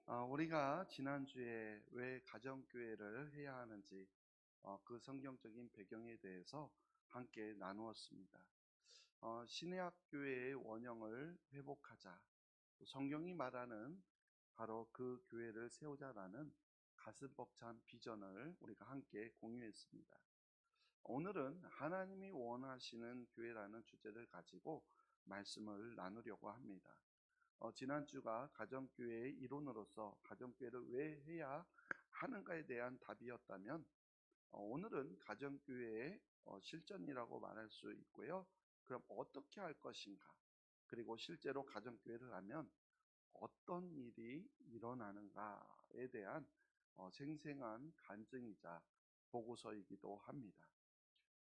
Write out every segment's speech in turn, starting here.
우리가 지난주에 왜 가정교회를 해야 하는지 그 성경적인 배경에 대해서 함께 나누었습니다. 신약교회의 원형을 회복하자. 또 성경이 말하는 바로 그 교회를 세우자라는 가슴 벅찬 비전을 우리가 함께 공유했습니다. 오늘은 하나님이 원하시는 교회라는 주제를 가지고 말씀을 나누려고 합니다. 지난주가 가정교회의 이론으로서 가정교회를 왜 해야 하는가에 대한 답이었다면, 오늘은 가정교회의 실전이라고 말할 수 있고요. 그럼 어떻게 할 것인가, 그리고 실제로 가정교회를 하면 어떤 일이 일어나는가에 대한 생생한 간증이자 보고서이기도 합니다.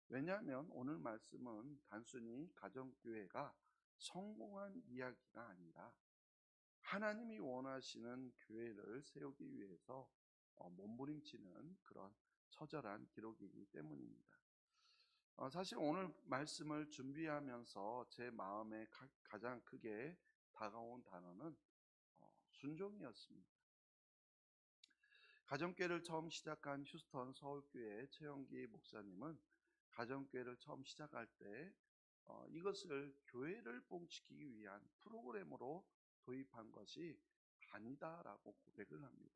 왜냐하면 오늘 말씀은 단순히 가정교회가 성공한 이야기가 아니라 하나님이 원하시는 교회를 세우기 위해서 몸부림치는 그런 처절한 기록이기 때문입니다. 사실 오늘 말씀을 준비하면서 제 마음에 가장 크게 다가온 단어는 순종이었습니다. 가정교회를 처음 시작한 휴스턴 서울교회 최영기 목사님은 가정교회를 처음 시작할 때 이것을 교회를 뽕치기 위한 프로그램으로 도입한 것이 아니다라고 고백을 합니다.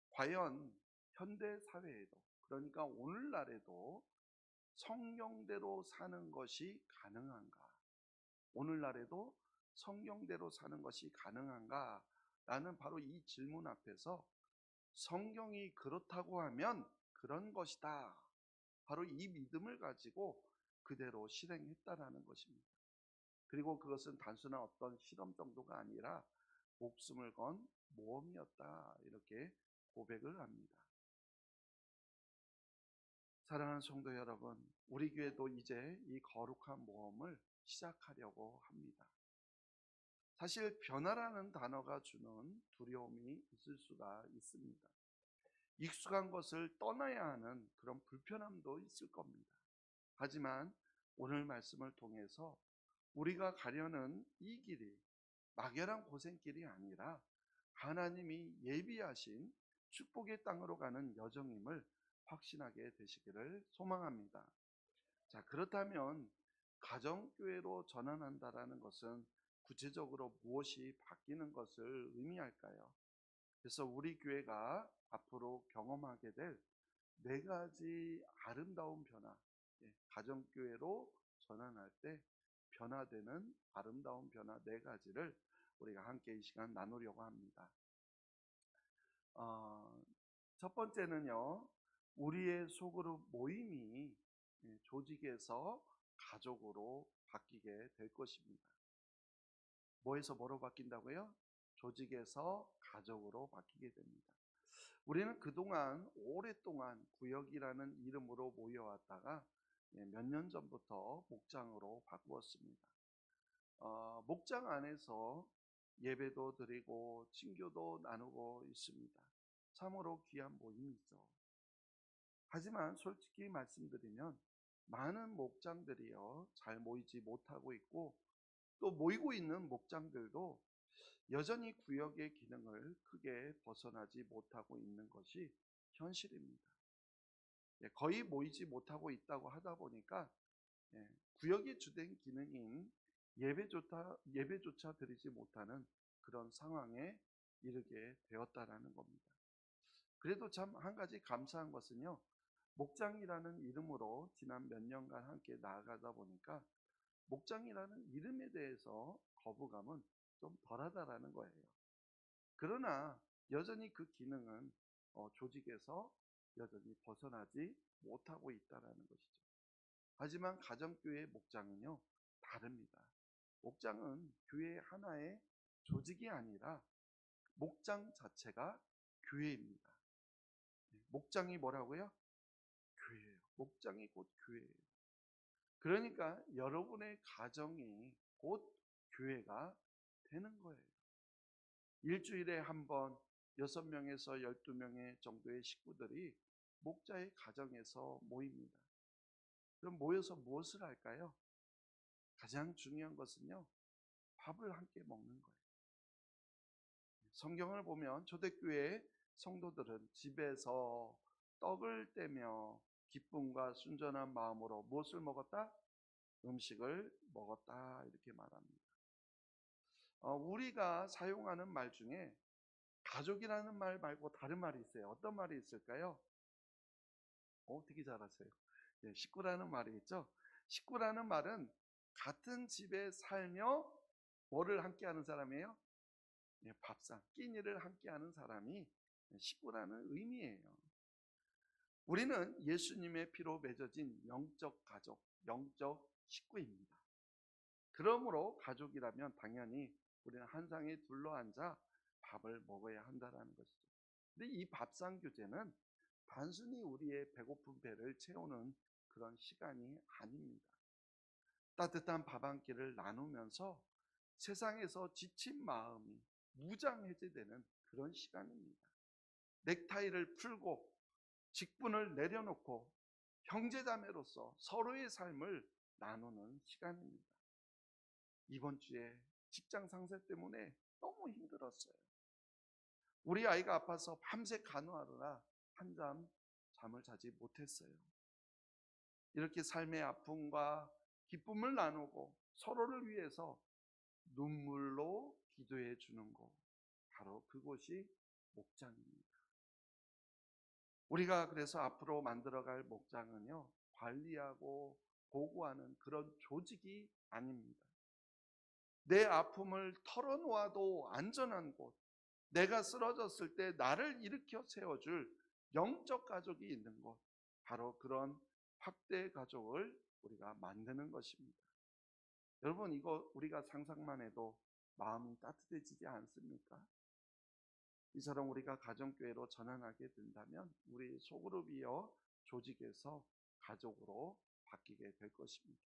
과연 현대 사회에도, 그러니까 오늘날에도 성경대로 사는 것이 가능한가? 오늘날에도 성경대로 사는 것이 가능한가? 라는 바로 이 질문 앞에서 성경이 그렇다고 하면 그런 것이다. 바로 이 믿음을 가지고 그대로 실행했다라는 것입니다. 그리고 그것은 단순한 어떤 실험 정도가 아니라 목숨을 건 모험이었다, 이렇게 고백을 합니다. 사랑하는 성도 여러분, 우리 교회도 이제 이 거룩한 모험을 시작하려고 합니다. 사실 변화라는 단어가 주는 두려움이 있을 수가 있습니다. 익숙한 것을 떠나야 하는 그런 불편함도 있을 겁니다. 하지만 오늘 말씀을 통해서 우리가 가려는 이 길이 막연한 고생길이 아니라 하나님이 예비하신 축복의 땅으로 가는 여정임을 확신하게 되시기를 소망합니다. 자, 그렇다면 가정교회로 전환한다라는 것은 구체적으로 무엇이 바뀌는 것을 의미할까요? 그래서 우리 교회가 앞으로 경험하게 될 네 가지 아름다운 변화, 가정교회로 전환할 때 변화되는 아름다운 변화 네 가지를 우리가 함께 이 시간 나누려고 합니다. 첫 번째는요, 우리의 소그룹 모임이 조직에서 가족으로 바뀌게 될 것입니다. 뭐에서 뭐로 바뀐다고요? 조직에서 가족으로 바뀌게 됩니다. 우리는 그동안 오랫동안 구역이라는 이름으로 모여왔다가 몇 년 전부터 목장으로 바꾸었습니다. 목장 안에서 예배도 드리고 친교도 나누고 있습니다. 참으로 귀한 모임이죠. 하지만 솔직히 말씀드리면 많은 목장들이요 잘 모이지 못하고 있고, 또 모이고 있는 목장들도 여전히 구역의 기능을 크게 벗어나지 못하고 있는 것이 현실입니다. 거의 모이지 못하고 있다고 하다 보니까 구역의 주된 기능인 예배조차 드리지 못하는 그런 상황에 이르게 되었다라는 겁니다. 그래도 참 한 가지 감사한 것은요, 목장이라는 이름으로 지난 몇 년간 함께 나아가다 보니까 목장이라는 이름에 대해서 거부감은 좀 덜하다라는 거예요. 그러나 여전히 그 기능은 조직에서 여전히 벗어나지 못하고 있다라는 것이죠. 하지만 가정교회 목장은요 다릅니다. 목장은 교회 하나의 조직이 아니라 목장 자체가 교회입니다. 목장이 뭐라고요? 교회예요. 목장이 곧 교회예요. 그러니까 여러분의 가정이 곧 교회가 되는 거예요. 일주일에 한 번 6명에서 12명의 정도의 식구들이 목자의 가정에서 모입니다. 그럼 모여서 무엇을 할까요? 가장 중요한 것은요, 밥을 함께 먹는 거예요. 성경을 보면 초대교회 성도들은 집에서 떡을 떼며 기쁨과 순전한 마음으로 무엇을 먹었다? 음식을 먹었다, 이렇게 말합니다. 우리가 사용하는 말 중에 가족이라는 말 말고 다른 말이 있어요. 어떤 말이 있을까요? 되게 잘하세요. 식구라는 말이 있죠. 식구라는 말은 같은 집에 살며 뭐를 함께 하는 사람이에요? 밥상, 끼니를 함께 하는 사람이 식구라는 의미예요. 우리는 예수님의 피로 맺어진 영적 가족, 영적 식구입니다. 그러므로 가족이라면 당연히 우리는 한 상에 둘러앉아 밥을 먹어야 한다는 것이죠. 근데 이 밥상 교제는 단순히 우리의 배고픈 배를 채우는 그런 시간이 아닙니다. 따뜻한 밥 한 끼를 나누면서 세상에서 지친 마음이 무장해제되는 그런 시간입니다. 넥타이를 풀고 직분을 내려놓고 형제자매로서 서로의 삶을 나누는 시간입니다. 이번 주에 직장 상사 때문에 너무 힘들었어요. 우리 아이가 아파서 밤새 간호하느라 한잠 잠을 자지 못했어요. 이렇게 삶의 아픔과 기쁨을 나누고 서로를 위해서 눈물로 기도해 주는 곳, 바로 그곳이 목장입니다. 우리가 그래서 앞으로 만들어갈 목장은요, 관리하고 보고하는 그런 조직이 아닙니다. 내 아픔을 털어놓아도 안전한 곳, 내가 쓰러졌을 때 나를 일으켜 세워줄 영적 가족이 있는 곳, 바로 그런 확대 가족을 우리가 만드는 것입니다. 여러분, 이거 우리가 상상만 해도 마음이 따뜻해지지 않습니까? 이처럼 우리가 가정교회로 전환하게 된다면 우리 소그룹이여 조직에서 가족으로 바뀌게 될 것입니다.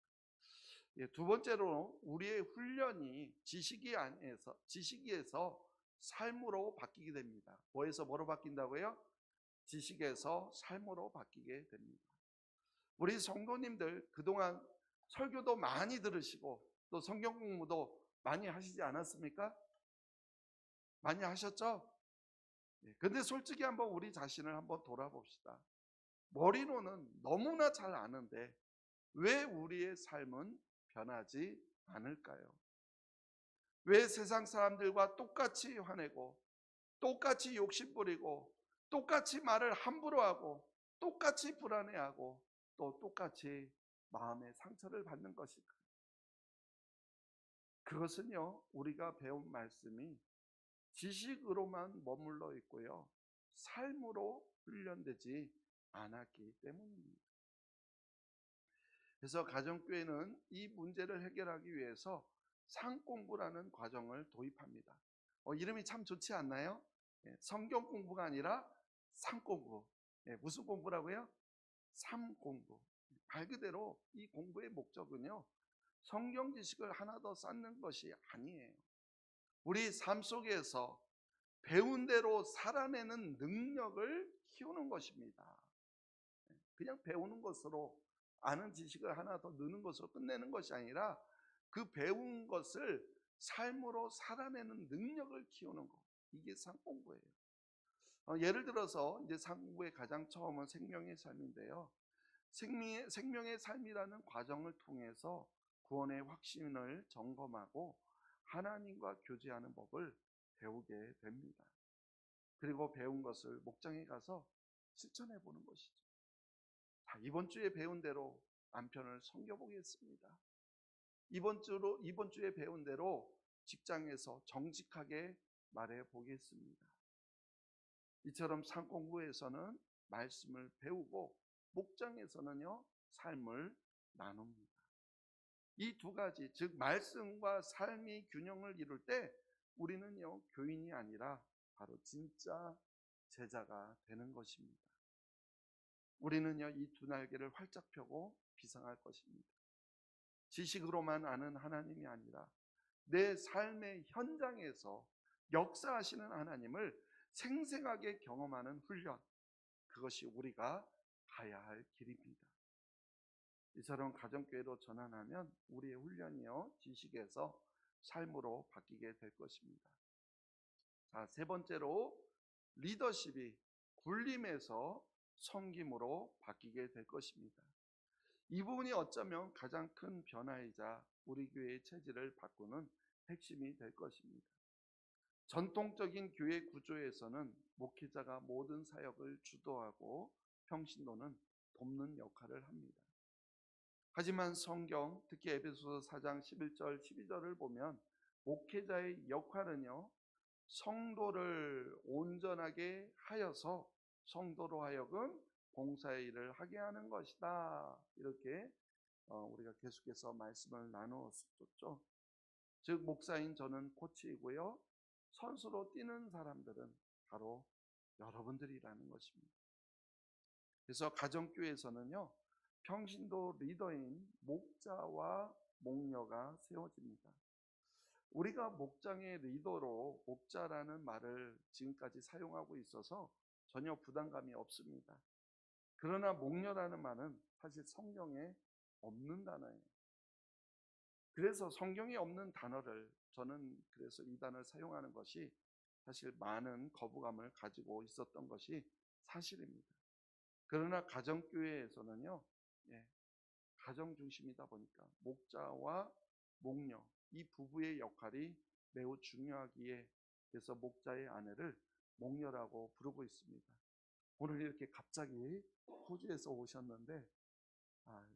두 번째로 우리의 훈련이 지식에서 삶으로 바뀌게 됩니다. 뭐에서 뭐로 바뀐다고요? 지식에서 삶으로 바뀌게 됩니다. 우리 성도님들 그동안 설교도 많이 들으시고 또 성경 공부도 많이 하시지 않았습니까? 많이 하셨죠? 근데 솔직히 한번 우리 자신을 한번 돌아봅시다. 머리로는 너무나 잘 아는데 왜 우리의 삶은 변하지 않을까요? 왜 세상 사람들과 똑같이 화내고 똑같이 욕심부리고 똑같이 말을 함부로 하고 똑같이 불안해하고 또 똑같이 마음의 상처를 받는 것일까요? 그것은요, 우리가 배운 말씀이 지식으로만 머물러 있고요, 삶으로 훈련되지 않았기 때문입니다. 그래서 가정교회는 이 문제를 해결하기 위해서 상공부라는 과정을 도입합니다. 이름이 참 좋지 않나요? 성경 공부가 아니라 상공부. 무슨 공부라고요? 삼공부. 말 그대로 이 공부의 목적은요, 성경 지식을 하나 더 쌓는 것이 아니에요. 우리 삶 속에서 배운 대로 살아내는 능력을 키우는 것입니다. 그냥 배우는 것으로, 아는 지식을 하나 더 느는 것으로 끝내는 것이 아니라 그 배운 것을 삶으로 살아내는 능력을 키우는 것, 이게 상공부예요. 예를 들어서 이제 상공부의 가장 처음은 생명의 삶인데요. 생명의 삶이라는 과정을 통해서 구원의 확신을 점검하고 하나님과 교제하는 법을 배우게 됩니다. 그리고 배운 것을 목장에 가서 실천해 보는 것이죠. 자, 이번 주에 배운 대로 남편을 섬겨보겠습니다. 이번 주에 배운 대로 직장에서 정직하게 말해 보겠습니다. 이처럼 상공부에서는 말씀을 배우고 목장에서는요, 삶을 나눕니다. 이 두 가지, 즉 말씀과 삶이 균형을 이룰 때 우리는요, 교인이 아니라 바로 진짜 제자가 되는 것입니다. 우리는요, 이 두 날개를 활짝 펴고 비상할 것입니다. 지식으로만 아는 하나님이 아니라 내 삶의 현장에서 역사하시는 하나님을 생생하게 경험하는 훈련, 그것이 우리가 가야 할 길입니다. 이처럼 가정교회로 전환하면 우리의 훈련이요, 지식에서 삶으로 바뀌게 될 것입니다. 자, 세 번째로 리더십이 굴림에서 섬김으로 바뀌게 될 것입니다. 이 부분이 어쩌면 가장 큰 변화이자 우리 교회의 체질을 바꾸는 핵심이 될 것입니다. 전통적인 교회 구조에서는 목회자가 모든 사역을 주도하고 평신도는 돕는 역할을 합니다. 하지만 성경, 특히 에베소서 4장 11절 12절을 보면 목회자의 역할은요, 성도를 온전하게 하여서 성도로 하여금 봉사의 일을 하게 하는 것이다. 이렇게 우리가 계속해서 말씀을 나누었었죠. 즉 목사인 저는 코치이고요, 선수로 뛰는 사람들은 바로 여러분들이라는 것입니다. 그래서 가정교회에서는요, 평신도 리더인 목자와 목녀가 세워집니다. 우리가 목장의 리더로 목자라는 말을 지금까지 사용하고 있어서 전혀 부담감이 없습니다. 그러나 목녀라는 말은 사실 성경에 없는 단어예요. 그래서 성경에 없는 단어를 저는 그래서 이 단어를 사용하는 것이 사실 많은 거부감을 가지고 있었던 것이 사실입니다. 그러나 가정교회에서는요, 가정 중심이다 보니까 목자와 목녀, 이 부부의 역할이 매우 중요하기에 그래서 목자의 아내를 목녀라고 부르고 있습니다. 오늘 이렇게 갑자기 호주에서 오셨는데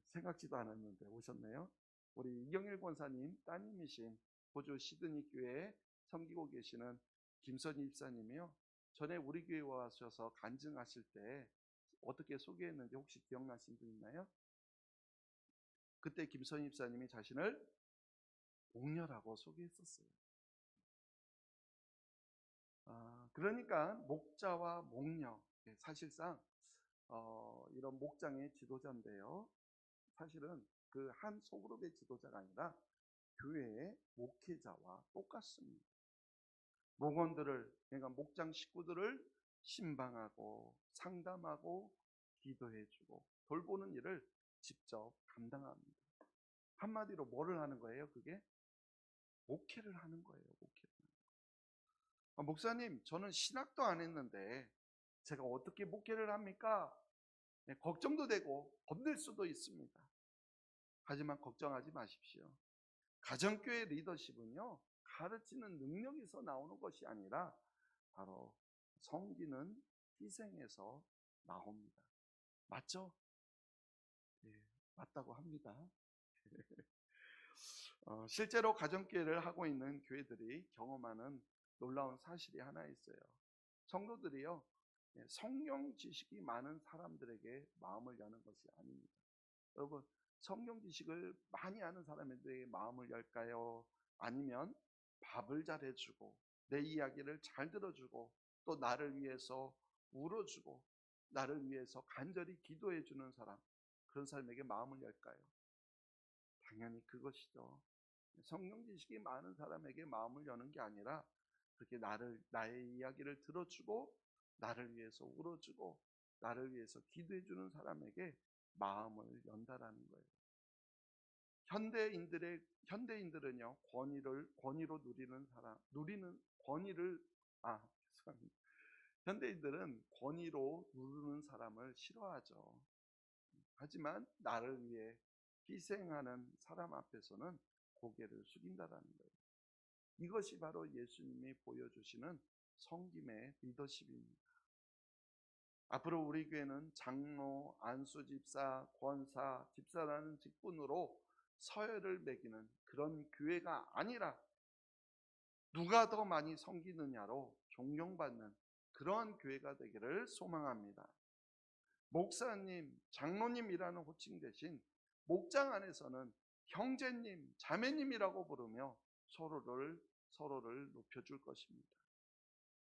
생각지도 않았는데 오셨네요. 우리 이경일 권사님 따님이신 호주 시드니 교회에 섬기고 계시는 김선희 집사님이요, 전에 우리 교회에 와셔서 간증하실 때 어떻게 소개했는지 혹시 기억나신 분 있나요? 그때 김선희 집사님이 자신을 목녀라고 소개했었어요. 그러니까 목자와 목녀, 사실상 이런 목장의 지도자인데요, 사실은 그 한 소그룹의 지도자가 아니라 교회의 목회자와 똑같습니다. 목원들을, 그러니까 목장 식구들을 신방하고 상담하고 기도해주고 돌보는 일을 직접 감당합니다. 한마디로 뭐를 하는 거예요? 그게 목회를 하는 거예요. 목회를. 목사님, 저는 신학도 안 했는데 제가 어떻게 목회를 합니까? 걱정도 되고 겁낼 수도 있습니다. 하지만 걱정하지 마십시오. 가정교회 리더십은요, 가르치는 능력에서 나오는 것이 아니라 바로 섬기는 희생에서 나옵니다. 맞죠? 맞다고 합니다. 실제로 가정교회를 하고 있는 교회들이 경험하는 놀라운 사실이 하나 있어요. 성도들이요, 성경 지식이 많은 사람들에게 마음을 여는 것이 아닙니다. 여러분, 성경 지식을 많이 아는 사람에게 마음을 열까요? 아니면 밥을 잘 해주고 내 이야기를 잘 들어주고 또 나를 위해서 울어주고 나를 위해서 간절히 기도해 주는 사람, 그런 사람에게 마음을 열까요? 당연히 그것이죠. 성경 지식이 많은 사람에게 마음을 여는 게 아니라 그렇게 나의 이야기를 들어주고 나를 위해서 울어주고 나를 위해서 기도해 주는 사람에게 마음을 연다라는 거예요. 현대인들은요, 권위로 누리는 사람, 죄송합니다. 현대인들은 권위로 누르는 사람을 싫어하죠. 하지만 나를 위해 희생하는 사람 앞에서는 고개를 숙인다라는 거예요. 이것이 바로 예수님이 보여주시는 섬김의 리더십입니다. 앞으로 우리 교회는 장로, 안수집사, 권사, 집사라는 직분으로 서열을 매기는 그런 교회가 아니라 누가 더 많이 섬기느냐로 존경받는 그러한 교회가 되기를 소망합니다. 목사님, 장로님이라는 호칭 대신 목장 안에서는 형제님, 자매님이라고 부르며 서로를 높여줄 것입니다.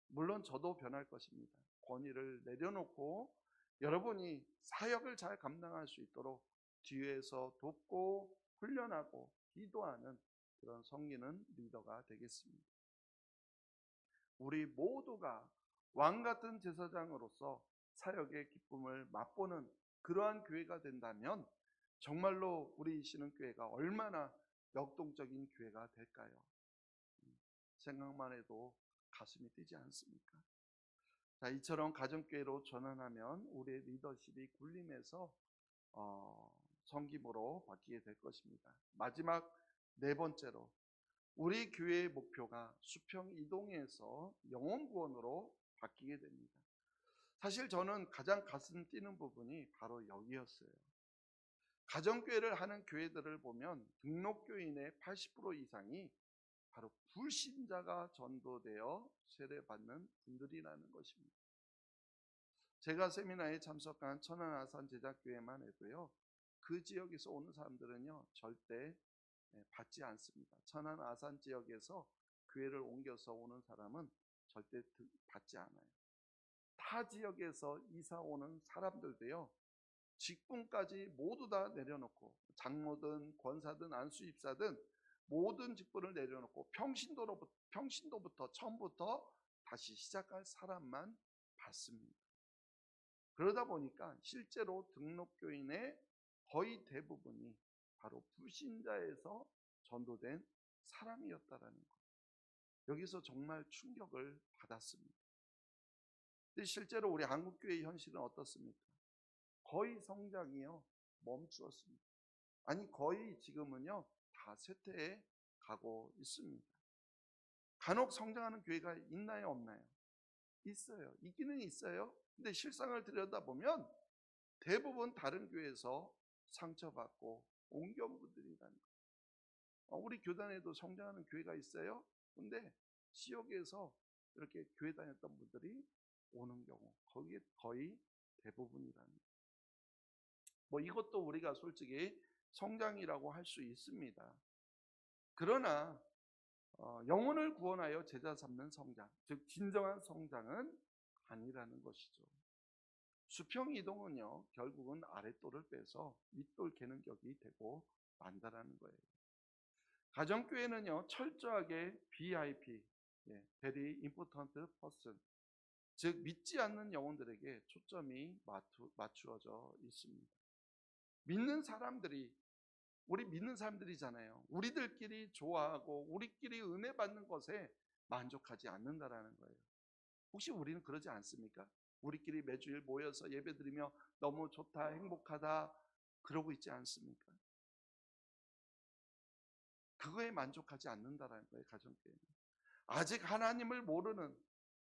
물론 저도 변할 것입니다. 권위를 내려놓고 여러분이 사역을 잘 감당할 수 있도록 뒤에서 돕고 훈련하고 기도하는 그런 섬기는 리더가 되겠습니다. 우리 모두가 왕같은 제사장으로서 사역의 기쁨을 맛보는 그러한 교회가 된다면 정말로 우리 신흥교회가 얼마나 역동적인 교회가 될까요? 생각만 해도 가슴이 뛰지 않습니까? 자, 이처럼 가정교회로 전환하면 우리의 리더십이 군림해서 섬김으로 바뀌게 될 것입니다. 마지막 네 번째로 우리 교회의 목표가 수평 이동에서 영혼 구원으로 바뀌게 됩니다. 사실 저는 가장 가슴 뛰는 부분이 바로 여기였어요. 가정교회를 하는 교회들을 보면 등록교인의 80% 이상이 바로 불신자가 전도되어 세례받는 분들이라는 것입니다. 제가 세미나에 참석한 천안아산 제자교회만 해도요, 그 지역에서 오는 사람들은요 절대 받지 않습니다. 천안아산 지역에서 교회를 옮겨서 오는 사람은 절대 받지 않아요. 타 지역에서 이사 오는 사람들도요, 직분까지 모두 다 내려놓고, 장로든 권사든 안수집사든 모든 직분을 내려놓고 평신도부터 처음부터 다시 시작할 사람만 받습니다. 그러다 보니까 실제로 등록교인의 거의 대부분이 바로 불신자에서 전도된 사람이었다라는 것. 여기서 정말 충격을 받았습니다. 근데 실제로 우리 한국교회의 현실은 어떻습니까? 거의 성장이요 멈추었습니다. 아니 거의 지금은요 다 쇠퇴해 가고 있습니다. 간혹 성장하는 교회가 있나요, 없나요? 있어요. 있기는 있어요. 근데 실상을 들여다보면 대부분 다른 교회에서 상처받고 옮겨온 분들이라는 거예요. 우리 교단에도 성장하는 교회가 있어요. 근데 지역에서 이렇게 교회 다녔던 분들이 오는 경우 거기에 거의 대부분이라는 거예요. 뭐 이것도 우리가 솔직히 성장이라고 할 수 있습니다. 그러나 영혼을 구원하여 제자 삼는 성장, 즉 진정한 성장은 아니라는 것이죠. 수평 이동은요 결국은 아랫돌을 빼서 윗돌 개는 격이 되고 만다라는 거예요. 가정교회는요 철저하게 VIP, Very Important Person, 즉 믿지 않는 영혼들에게 초점이 맞추어져 있습니다. 믿는 사람들이, 우리 믿는 사람들이잖아요. 우리들끼리 좋아하고 우리끼리 은혜 받는 것에 만족하지 않는다라는 거예요. 혹시 우리는 그러지 않습니까? 우리끼리 매주일 모여서 예배드리며 너무 좋다, 행복하다 그러고 있지 않습니까? 그거에 만족하지 않는다라는 거예요. 가정교회는 아직 하나님을 모르는,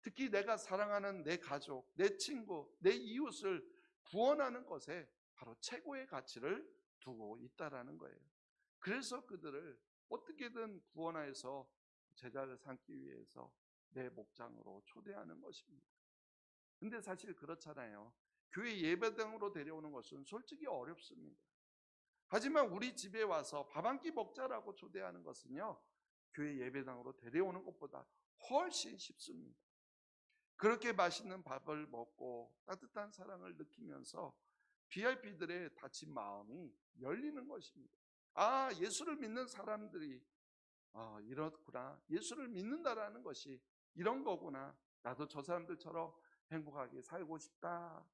특히 내가 사랑하는 내 가족, 내 친구, 내 이웃을 구원하는 것에 바로 최고의 가치를 두고 있다라는 거예요. 그래서 그들을 어떻게든 구원하여서 제자를 삼기 위해서 내 목장으로 초대하는 것입니다. 근데 사실 그렇잖아요. 교회 예배당으로 데려오는 것은 솔직히 어렵습니다. 하지만 우리 집에 와서 밥 한 끼 먹자라고 초대하는 것은요 교회 예배당으로 데려오는 것보다 훨씬 쉽습니다. 그렇게 맛있는 밥을 먹고 따뜻한 사랑을 느끼면서 VIP들의 다친 마음이 열리는 것입니다. 아, 예수를 믿는 사람들이 이렇구나, 예수를 믿는다라는 것이 이런 거구나, 나도 저 사람들처럼 행복하게 살고 싶다,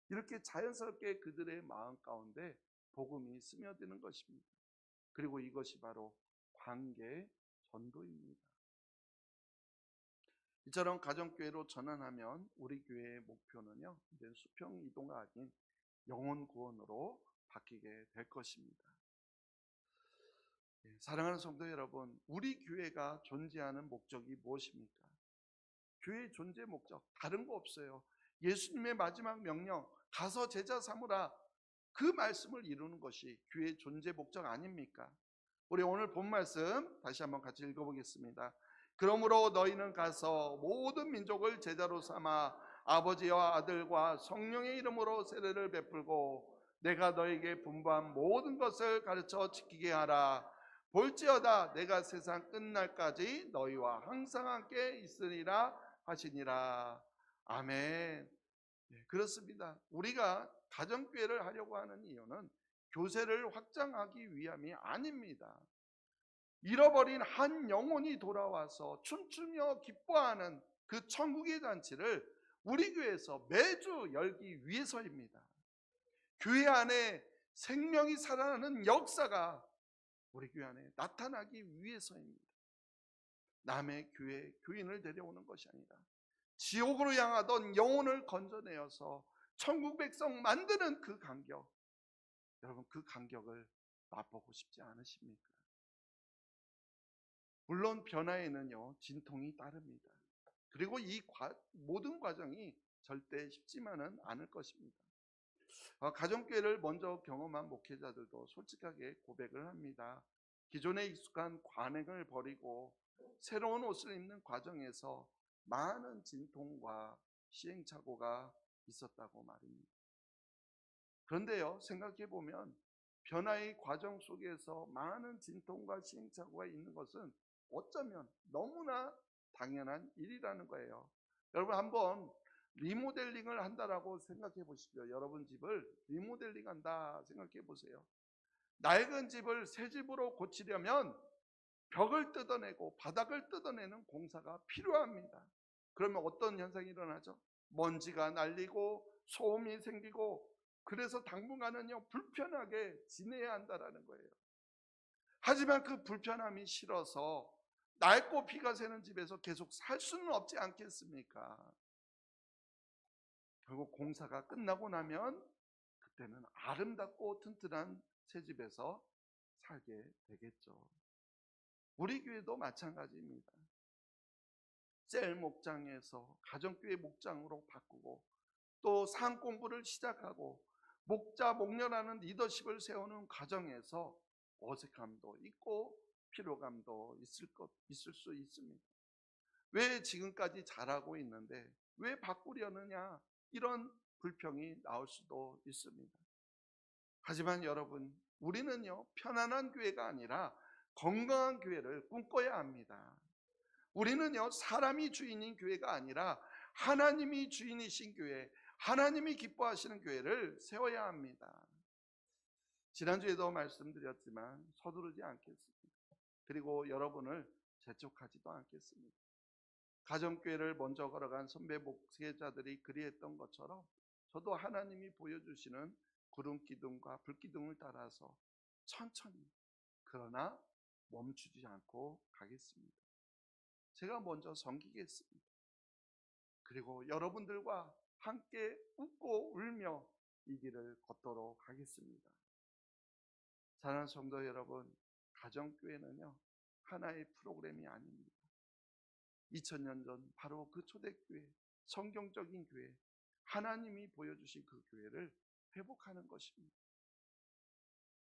이렇게 자연스럽게 그들의 마음 가운데 복음이 스며드는 것입니다. 그리고 이것이 바로 관계 전도입니다. 이처럼 가정교회로 전환하면 우리 교회의 목표는요 이제 수평 이동이 아닌 영혼 구원으로 바뀌게 될 것입니다. 사랑하는 성도 여러분, 우리 교회가 존재하는 목적이 무엇입니까? 교회의 존재 목적 다른 거 없어요. 예수님의 마지막 명령, 가서 제자 삼으라, 그 말씀을 이루는 것이 교회의 존재 목적 아닙니까? 우리 오늘 본 말씀 다시 한번 같이 읽어보겠습니다. 그러므로 너희는 가서 모든 민족을 제자로 삼아 아버지와 아들과 성령의 이름으로 세례를 베풀고 내가 너에게 분부한 모든 것을 가르쳐 지키게 하라. 볼지어다 내가 세상 끝날까지 너희와 항상 함께 있으리라 하시니라. 아멘. 그렇습니다. 우리가 가정교회를 하려고 하는 이유는 교세를 확장하기 위함이 아닙니다. 잃어버린 한 영혼이 돌아와서 춤추며 기뻐하는 그 천국의 잔치를 우리 교회에서 매주 열기 위해서입니다. 교회 안에 생명이 살아나는 역사가 우리 교회 안에 나타나기 위해서입니다. 남의 교회 교인을 데려오는 것이 아니라 지옥으로 향하던 영혼을 건져내어서 천국 백성 만드는 그 간격, 여러분 그 간격을 맛보고 싶지 않으십니까? 물론 변화에는요 진통이 따릅니다. 그리고 이 모든 과정이 절대 쉽지만은 않을 것입니다. 가정교회를 먼저 경험한 목회자들도 솔직하게 고백을 합니다. 기존에 익숙한 관행을 버리고 새로운 옷을 입는 과정에서 많은 진통과 시행착오가 있었다고 말입니다. 그런데요, 생각해 보면 변화의 과정 속에서 많은 진통과 시행착오가 있는 것은 어쩌면 너무나 당연한 일이라는 거예요. 여러분 한번 리모델링을 한다라고 생각해 보십시오. 여러분 집을 리모델링 한다 생각해 보세요. 낡은 집을 새 집으로 고치려면 벽을 뜯어내고 바닥을 뜯어내는 공사가 필요합니다. 그러면 어떤 현상이 일어나죠? 먼지가 날리고 소음이 생기고, 그래서 당분간은요 불편하게 지내야 한다라는 거예요. 하지만 그 불편함이 싫어서 낡고 피가 새는 집에서 계속 살 수는 없지 않겠습니까? 결국 공사가 끝나고 나면 그때는 아름답고 튼튼한 새 집에서 살게 되겠죠. 우리 교회도 마찬가지입니다. 셀 목장에서 가정교회 목장으로 바꾸고 또 상 공부를 시작하고 목자 목녀라는 리더십을 세우는 과정에서 어색함도 있고 피로감도 있을 수 있습니다. 왜 지금까지 잘하고 있는데 왜 바꾸려느냐, 이런 불평이 나올 수도 있습니다. 하지만 여러분, 우리는요 편안한 교회가 아니라 건강한 교회를 꿈꿔야 합니다. 우리는요 사람이 주인인 교회가 아니라 하나님이 주인이신 교회, 하나님이 기뻐하시는 교회를 세워야 합니다. 지난주에도 말씀드렸지만 서두르지 않겠습니다. 그리고 여러분을 재촉하지도 않겠습니다. 가정교회를 먼저 걸어간 선배 목회자들이 그리했던 것처럼 저도 하나님이 보여주시는 구름 기둥과 불 기둥을 따라서 천천히, 그러나 멈추지 않고 가겠습니다. 제가 먼저 섬기겠습니다. 그리고 여러분들과 함께 웃고 울며 이 길을 걷도록 하겠습니다. 사랑하는 성도 여러분, 가정교회는요 하나의 프로그램이 아닙니다. 2000년 전 바로 그 초대교회, 성경적인 교회, 하나님이 보여주신 그 교회를 회복하는 것입니다.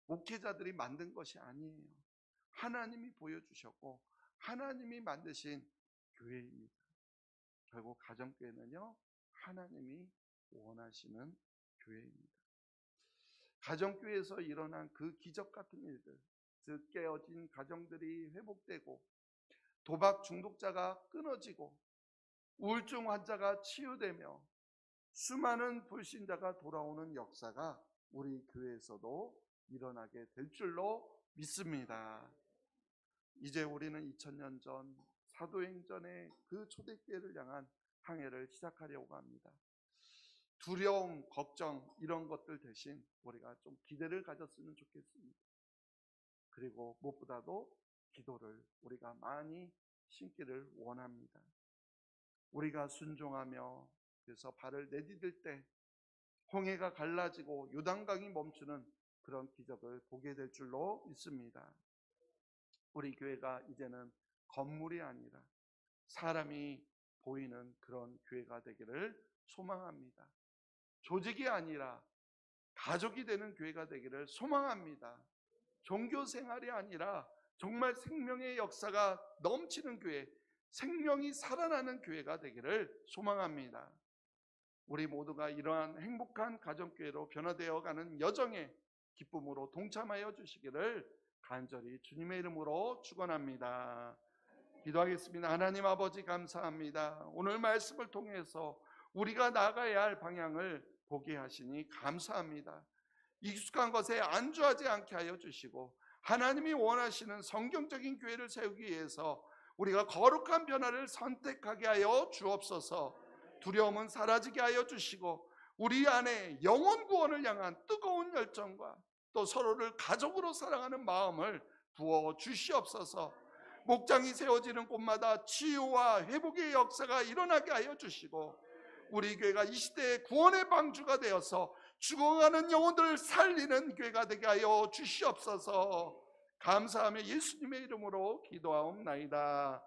목회자들이 만든 것이 아니에요. 하나님이 보여주셨고 하나님이 만드신 교회입니다. 결국 가정교회는요 하나님이 원하시는 교회입니다. 가정교회에서 일어난 그 기적 같은 일들, 즉 깨어진 가정들이 회복되고 도박 중독자가 끊어지고 우울증 환자가 치유되며 수많은 불신자가 돌아오는 역사가 우리 교회에서도 일어나게 될 줄로 믿습니다. 이제 우리는 2000년 전 사도행전의 그 초대교회를 향한 항해를 시작하려고 합니다. 두려움, 걱정 이런 것들 대신 우리가 좀 기대를 가졌으면 좋겠습니다. 그리고 무엇보다도 기도를 우리가 많이 심기를 원합니다. 우리가 순종하며 그래서 발을 내디딜 때 홍해가 갈라지고 요단강이 멈추는 그런 기적을 보게 될 줄로 믿습니다. 우리 교회가 이제는 건물이 아니라 사람이 보이는 그런 교회가 되기를 소망합니다. 조직이 아니라 가족이 되는 교회가 되기를 소망합니다. 종교 생활이 아니라 정말 생명의 역사가 넘치는 교회, 생명이 살아나는 교회가 되기를 소망합니다. 우리 모두가 이러한 행복한 가정교회로 변화되어 가는 여정에 기쁨으로 동참하여 주시기를 간절히 주님의 이름으로 축원합니다. 기도하겠습니다. 하나님 아버지 감사합니다. 오늘 말씀을 통해서 우리가 나가야 할 방향을 보게 하시니 감사합니다. 익숙한 것에 안주하지 않게 하여 주시고 하나님이 원하시는 성경적인 교회를 세우기 위해서 우리가 거룩한 변화를 선택하게 하여 주옵소서. 두려움은 사라지게 하여 주시고 우리 안에 영혼 구원을 향한 뜨거운 열정과 또 서로를 가족으로 사랑하는 마음을 부어 주시옵소서. 목장이 세워지는 곳마다 치유와 회복의 역사가 일어나게 하여 주시고, 우리 교회가 이 시대의 구원의 방주가 되어서 죽어가는 영혼들을 살리는 교회가 되게 하여 주시옵소서. 감사하며 예수님의 이름으로 기도하옵나이다.